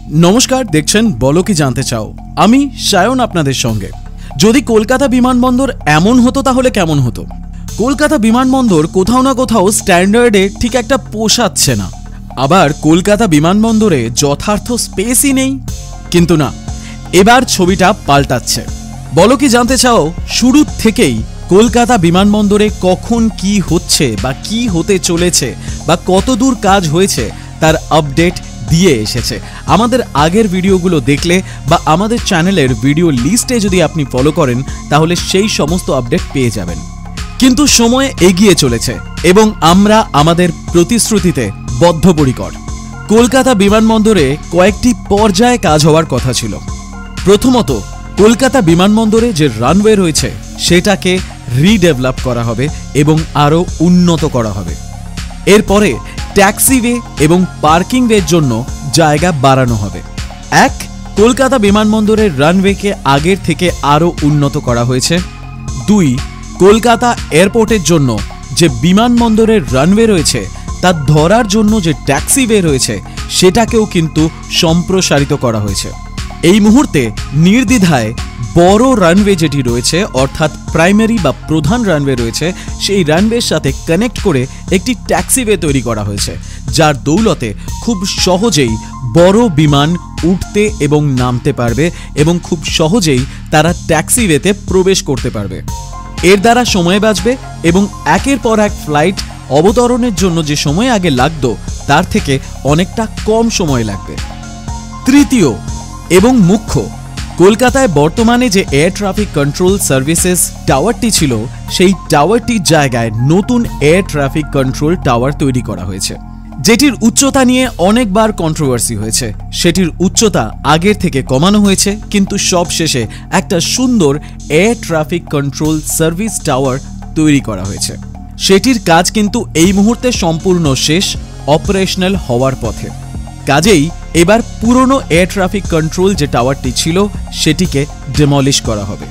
नमस्कार देखছেন বলো কি জানতে চাও আমি সায়ন আপনাদের সঙ্গে। যদি কলকাতা বিমানবন্দর এমন হতো তাহলে কেমন হতো। কলকাতা বিমানবন্দর কোথাও না কোথাও স্ট্যান্ডার্ডে ঠিক একটা পোষাচ্ছে না, আবার কলকাতা বিমানবন্দরে যথার্থ স্পেসই নেই। কিন্তু না, এবার ছবিটা পাল্টাচ্ছে। বলো কি জানতে চাও শুরু থেকেই কলকাতা বিমানবন্দরে কখন কি হচ্ছে বা কি হতে চলেছে বা কতদূর কাজ হয়েছে তার আপডেট দিয়ে এসেছে। আমাদের আগের ভিডিওগুলো দেখলে বা আমাদের চ্যানেলের ভিডিও লিস্টে যদি আপনি ফলো করেন তাহলে সেই সমস্ত আপডেট পেয়ে যাবেন। কিন্তু সময় এগিয়ে চলেছে এবং আমরা আমাদের প্রতিশ্রুতিতে বদ্ধপরিকর। কলকাতা বিমানবন্দরে কয়েকটি পর্যায়ে কাজ হওয়ার কথা ছিল। প্রথমত, কলকাতা বিমানবন্দরে যে রানওয়ে রয়েছে সেটাকে রিডেভেলপ করা হবে এবং আরও উন্নত করা হবে। এরপরে ট্যাক্সিওয়ে এবং পার্কিং ওয়ের জন্য জায়গা বাড়ানো হবে। কলকাতা বিমানবন্দরের রানওয়েকে আগের থেকে আরও উন্নত করা হয়েছে। 2, কলকাতা এয়ারপোর্টের জন্য যে বিমানবন্দরের রানওয়ে রয়েছে তা ধরার জন্য যে ট্যাক্সিওয়ে রয়েছে সেটাকেও কিন্তু সম্প্রসারিত করা হয়েছে। এই মুহূর্তে নির্দ্বিধায় বড় রানওয়ে যেটি রয়েছে অর্থাৎ প্রাইমারি বা প্রধান রানওয়ে রয়েছে সেই রানওয়ের সাথে কানেক্ট করে একটি ট্যাক্সিওয়ে তৈরি করা হয়েছে, যার দৌলতে খুব সহজেই বড় বিমান উঠতে এবং নামতে পারবে এবং খুব সহজেই তারা ট্যাক্সিওয়েতে প্রবেশ করতে পারবে। এর দ্বারা সময় বাঁচবে এবং একের পর এক ফ্লাইট অবতরণের জন্য যে সময় আগে লাগতো তার থেকে অনেকটা কম সময় লাগবে। তৃতীয় এবং মুখ্য, কলকাতায় বর্তমানে যে এয়ার ট্রাফিক কন্ট্রোল সার্ভিসেস টাওয়ারটি ছিল সেই টাওয়ারটির জায়গায় নতুন এয়ার ট্রাফিক কন্ট্রোল টাওয়ার তৈরি করা হয়েছে, যেটির উচ্চতা নিয়ে অনেকবার কন্ট্রোভার্সি হয়েছে। সেটির উচ্চতা আগের থেকে কমানো হয়েছে, কিন্তু সবশেষে একটা সুন্দর air traffic control service tower তৈরি করা হয়েছে। সেটির কাজ কিন্তু এই মুহূর্তে সম্পূর্ণ শেষ, অপারেশনাল হওয়ার পথে। কাজেই এবার পুরনো এয়ার ট্রাফিক কন্ট্রোল যে টাওয়ারটি ছিল সেটিকে ডিমলিশ করা হবে।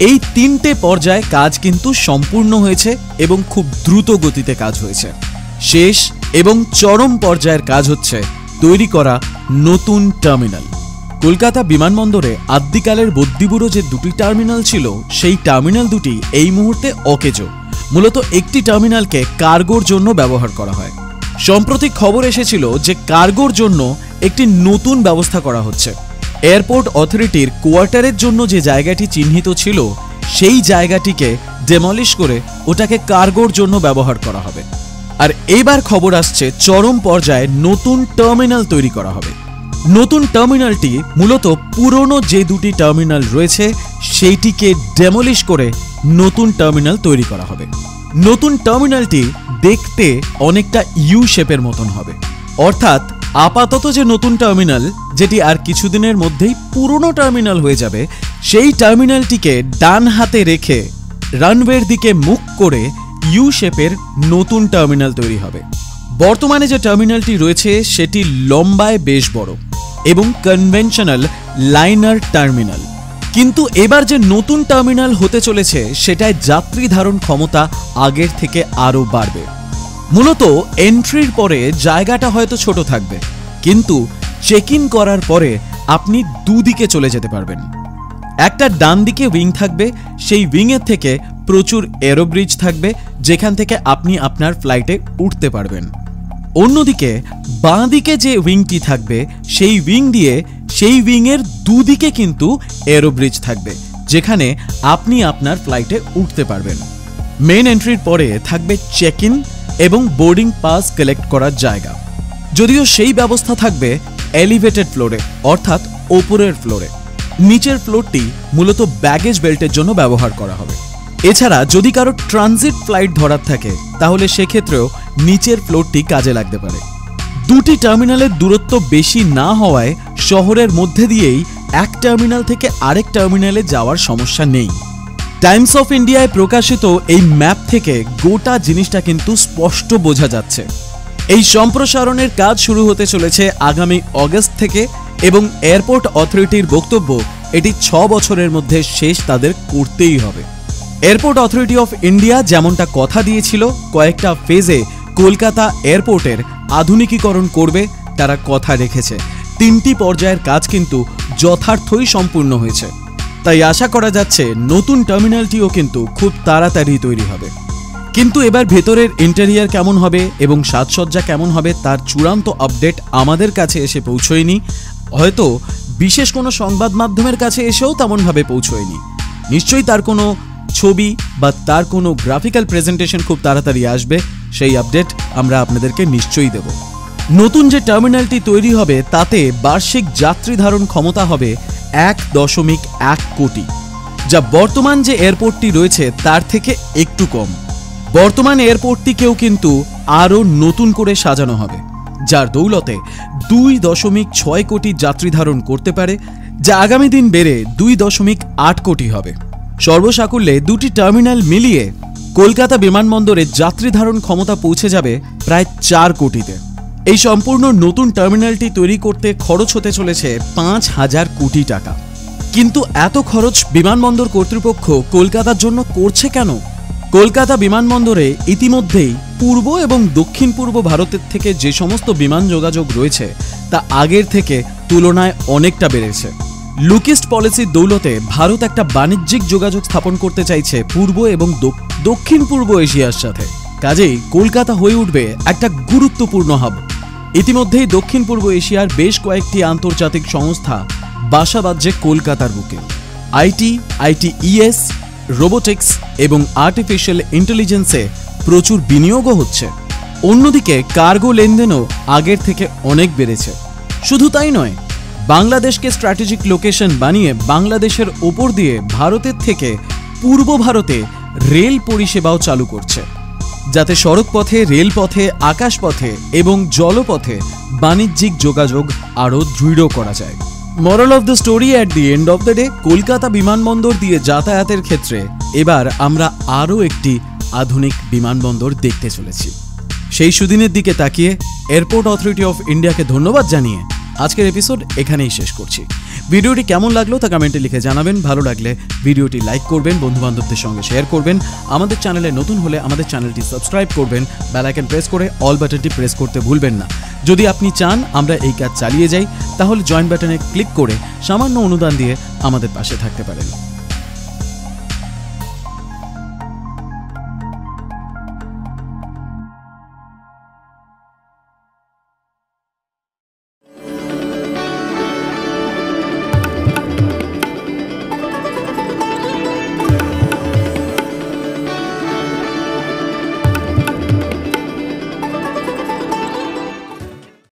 এই 3টে পর্যায়ে কাজ কিন্তু সম্পূর্ণ হয়েছে এবং খুব দ্রুত গতিতে কাজ হয়েছে। শেষ এবং চরম পর্যায়ের কাজ হচ্ছে তৈরি করা নতুন টার্মিনাল। কলকাতা বিমানবন্দরে আদ্যিকালের বদ্যিবুড়ো যে 2টি টার্মিনাল ছিল সেই টার্মিনাল দুটি এই মুহূর্তে অকেজো। মূলত একটি টার্মিনালকে কার্গোর জন্য ব্যবহার করা হয়। সম্প্রতি খবর এসেছিল যে কার্গোর জন্য একটি নতুন ব্যবস্থা করা হচ্ছে। এয়ারপোর্ট অথরিটির কোয়ার্টারের জন্য যে জায়গাটি চিহ্নিত ছিল সেই জায়গাটিকে ডেমলিশ করে ওটাকে কার্গোর জন্য ব্যবহার করা হবে। আর এইবার খবর আসছে চরম পর্যায়ে নতুন টার্মিনাল তৈরি করা হবে। নতুন টার্মিনালটি মূলত পুরনো যে 2টি টার্মিনাল রয়েছে সেইটিকে ডেমলিশ করে নতুন টার্মিনাল তৈরি করা হবে। নতুন টার্মিনালটি দেখতে অনেকটা ইউ শেপের মতন হবে, অর্থাৎ আপাতত যে নতুন টার্মিনাল যেটি আর কিছুদিনের মধ্যেই পুরনো টার্মিনাল হয়ে যাবে সেই টার্মিনালটিকে ডান হাতে রেখে রানওয়ের দিকে মুখ করে ইউ শেপের নতুন টার্মিনাল তৈরি হবে। বর্তমানে যে টার্মিনালটি রয়েছে সেটি লম্বায় বেশ বড় এবং কনভেনশনাল লাইনার টার্মিনাল, কিন্তু এবার যে নতুন টার্মিনাল হতে চলেছে সেটায় যাত্রী ধারণ ক্ষমতা আগের থেকে আরও বাড়বে। মূলত এন্ট্রির পরে জায়গাটা হয়তো ছোট থাকবে, কিন্তু চেক ইন করার পরে আপনি দুদিকে চলে যেতে পারবেন। একটা ডান দিকে উইং থাকবে, সেই উইংয়ের থেকে প্রচুর এরোব্রিজ থাকবে যেখান থেকে আপনি আপনার ফ্লাইটে উঠতে পারবেন। অন্যদিকে বাঁ দিকে যে উইংটি থাকবে সেই উইং দিয়ে সেই উইংয়ের দুদিকে কিন্তু এরোব্রিজ থাকবে যেখানে আপনি আপনার ফ্লাইটে উঠতে পারবেন। মেন এন্ট্রির পরে থাকবে চেক ইন এবং বোর্ডিং পাস কালেক্ট করার জায়গা, যদিও সেই ব্যবস্থা থাকবে এলিভেটেড ফ্লোরে অর্থাৎ ওপরের ফ্লোরে। নিচের ফ্লোরটি মূলত ব্যাগেজ বেল্টের জন্য ব্যবহার করা হবে। এছাড়া যদি কারো ট্রানজিট ফ্লাইট ধরার থাকে তাহলে সেক্ষেত্রেও নিচের ফ্লোরটি কাজে লাগতে পারে। 2টি টার্মিনালের দূরত্ব বেশি না হওয়ায় শহরের মধ্যে দিয়েই এক টার্মিনাল থেকে আরেক টার্মিনালে যাওয়ার সমস্যা নেই। টাইমস অফ ইন্ডিয়ায় প্রকাশিত এই ম্যাপ থেকে গোটা জিনিসটা কিন্তু স্পষ্ট বোঝা যাচ্ছে। এই সম্প্রসারণের কাজ শুরু হতে চলেছে আগামী অগস্ট থেকে এবং এয়ারপোর্ট অথরিটির বক্তব্য এটি 6 বছরের মধ্যে শেষ তাদের করতেই হবে। এয়ারপোর্ট অথরিটি অফ ইন্ডিয়া যেমনটা কথা দিয়েছিল কয়েকটা ফেজে কলকাতা এয়ারপোর্টের আধুনিকীকরণ করবে, তারা কথা রেখেছে। 3টি পর্যায়ের কাজ কিন্তু যথার্থই সম্পূর্ণ হয়েছে। তাই আশা করা যাচ্ছে নতুন টার্মিনালটিও কিন্তু খুব তাড়াতাড়ি তৈরি হবে। কিন্তু এবার ভেতরের ইন্টেরিয়ার কেমন হবে এবং সাজসজ্জা কেমন হবে তার চূড়ান্ত আপডেট আমাদের কাছে এসে পৌঁছয়নি, হয়তো বিশেষ কোনো সংবাদ মাধ্যমের কাছে এসেও তেমনভাবে পৌঁছয়নি। নিশ্চয়ই তার কোনো ছবি বা তার কোনো গ্রাফিক্যাল প্রেজেন্টেশন খুব তাড়াতাড়ি আসবে, সেই আপডেট আমরা আপনাদেরকে নিশ্চয়ই দেব। নতুন যে টার্মিনালটি তৈরি হবে তাতে বার্ষিক যাত্রী ধারণ ক্ষমতা হবে 1.1 কোটি, যা বর্তমান যে এয়ারপোর্টটি রয়েছে তার থেকে একটু কম। বর্তমান এয়ারপোর্টটিকেও কিন্তু আরও নতুন করে সাজানো হবে, যার দৌলতে 2.6 কোটি যাত্রী ধারণ করতে পারে, যা আগামী দিন বেড়ে 2.8 কোটি হবে। সর্বসাকুল্যে দুটি টার্মিনাল মিলিয়ে কলকাতা বিমানবন্দরে যাত্রী ধারণ ক্ষমতা পৌঁছে যাবে প্রায় 4 কোটিতে। এই সম্পূর্ণ নতুন টার্মিনালটি তৈরি করতে খরচ হতে চলেছে 5,000 কোটি টাকা। কিন্তু এত খরচ বিমানবন্দর কর্তৃপক্ষ কলকাতার জন্য করছে কেন? কলকাতা বিমানবন্দরে ইতিমধ্যেই পূর্ব এবং দক্ষিণ পূর্ব ভারতের থেকে যে সমস্ত বিমান যোগাযোগ রয়েছে তা আগের থেকে তুলনায় অনেকটা বেড়েছে। লুকিস্ট পলিসির দৌলতে ভারত একটা বাণিজ্যিক যোগাযোগ স্থাপন করতে চাইছে পূর্ব এবং দক্ষিণ পূর্ব এশিয়ার সাথে। কাজেই কলকাতা হয়ে উঠবে একটা গুরুত্বপূর্ণ হাব। ইতিমধ্যেই দক্ষিণ পূর্ব এশিয়ার বেশ কয়েকটি আন্তর্জাতিক সংস্থা বাসা বাঁধছে কলকাতার বুকে। আইটিইএস, রোবোটিক্স এবং আর্টিফিশিয়াল ইন্টেলিজেন্সে প্রচুর বিনিয়োগও হচ্ছে। অন্যদিকে কার্গো লেনদেনও আগের থেকে অনেক বেড়েছে। শুধু তাই নয়, বাংলাদেশকে স্ট্র্যাটেজিক লোকেশন বানিয়ে বাংলাদেশের ওপর দিয়ে ভারতের থেকে পূর্ব ভারতে রেল পরিষেবাও চালু করছে, যাতে সড়কপথে, রেলপথে, আকাশপথে এবং জলপথে বাণিজ্যিক যোগাযোগ আরও দৃঢ় করা যায়। Moral of the story, at the end of the day, Kolkata বিমানবন্দর দিয়ে যাতায়াতের ক্ষেত্রে এবার আমরা আরও একটি আধুনিক বিমানবন্দর দেখতে চলেছি। সেই সুদিনের দিকে তাকিয়ে এয়ারপোর্ট অথরিটি অফ ইন্ডিয়াকে ধন্যবাদ জানিয়ে আজকের এপিসোড এখানেই শেষ করছি। ভিডিওটি কেমন লাগলো তা কমেন্টে লিখে জানাবেন। ভালো লাগলে ভিডিওটি লাইক করবেন, বন্ধুবান্ধবদের সঙ্গে শেয়ার করবেন। আমাদের চ্যানেলে নতুন হলে আমাদের চ্যানেলটি সাবস্ক্রাইব করবেন, বেল আইকন প্রেস করে অল বাটনটি প্রেস করতে ভুলবেন না। যদি আপনি চান আমরা এই কাজ চালিয়ে যাই, তাহলে জয়েন বাটনে ক্লিক করে সামান্য অনুদান দিয়ে আমাদের পাশে থাকতে পারেন।